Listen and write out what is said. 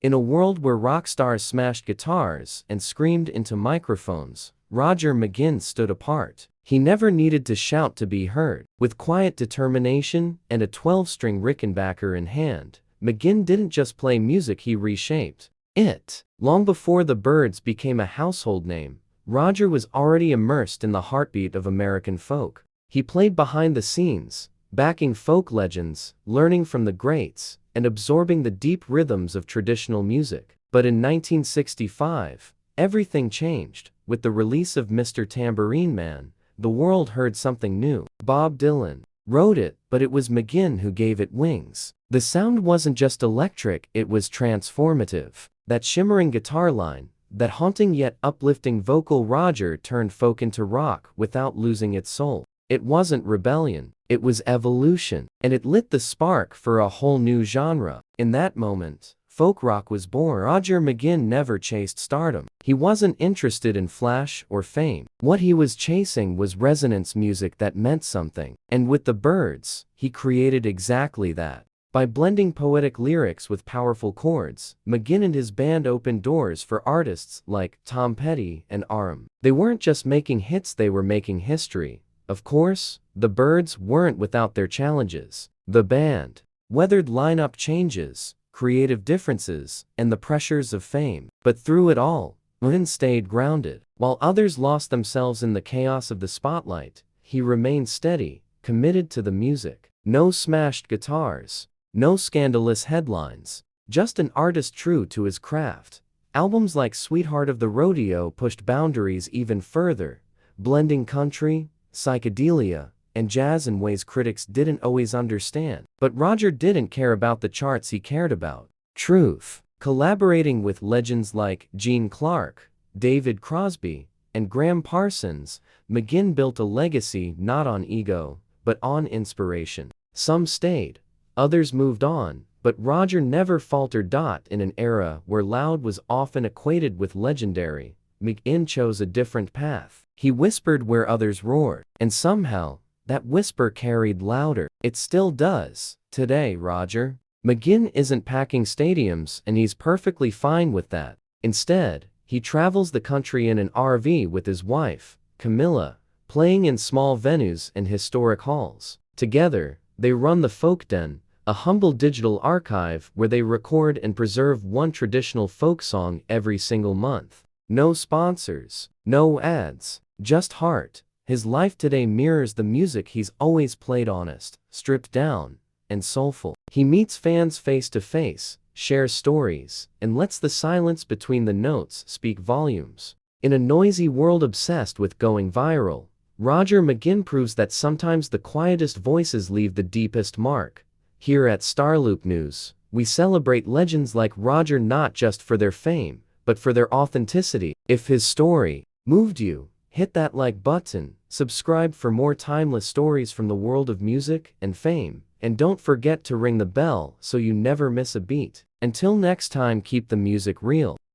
In a world where rock stars smashed guitars and screamed into microphones, Roger McGuinn stood apart. He never needed to shout to be heard. With quiet determination and a 12-string Rickenbacker in hand, McGuinn didn't just play music, he reshaped it. Long before the Byrds became a household name, Roger was already immersed in the heartbeat of American folk. He played behind the scenes, backing folk legends, learning from the greats, and absorbing the deep rhythms of traditional music. But in 1965, everything changed. With the release of Mr. Tambourine Man, the world heard something new. Bob Dylan wrote it, but it was McGuinn who gave it wings. The sound wasn't just electric, it was transformative. That shimmering guitar line, that haunting yet uplifting vocal, Roger turned folk into rock without losing its soul. It wasn't rebellion, it was evolution, and it lit the spark for a whole new genre. In that moment, folk rock was born. Roger McGuinn never chased stardom. He wasn't interested in flash or fame. What he was chasing was resonance, music that meant something. And with the Byrds, he created exactly that. By blending poetic lyrics with powerful chords, McGuinn and his band opened doors for artists like Tom Petty and Aram. They weren't just making hits, they were making history. Of course, the Byrds weren't without their challenges. The band weathered lineup changes, creative differences, and the pressures of fame. But through it all, McGuinn stayed grounded. While others lost themselves in the chaos of the spotlight, he remained steady, committed to the music. No smashed guitars, no scandalous headlines, just an artist true to his craft. Albums like Sweetheart of the Rodeo pushed boundaries even further, blending country, psychedelia, and jazz in ways critics didn't always understand. But Roger didn't care about the charts, he cared about truth. Collaborating with legends like Gene Clark, David Crosby, and Graham Parsons, McGuinn built a legacy not on ego, but on inspiration. Some stayed, others moved on, but Roger never faltered. In an era where loud was often equated with legendary, McGuinn chose a different path. He whispered where others roared, and somehow, that whisper carried louder. It still does today. Roger McGuinn isn't packing stadiums, and he's perfectly fine with that. Instead, he travels the country in an RV with his wife, Camilla, playing in small venues and historic halls. Together, they run the Folk Den, a humble digital archive where they record and preserve one traditional folk song every single month. No sponsors, no ads, just heart. His life today mirrors the music he's always played: honest, stripped down, and soulful. He meets fans face to face, shares stories, and lets the silence between the notes speak volumes. In a noisy world obsessed with going viral, Roger McGuinn proves that sometimes the quietest voices leave the deepest mark. Here at starloopnews, we celebrate legends like Roger not just for their fame, but for their authenticity. If his story moved you, hit that like button, subscribe for more timeless stories from the world of music and fame, and don't forget to ring the bell so you never miss a beat. Until next time, keep the music real.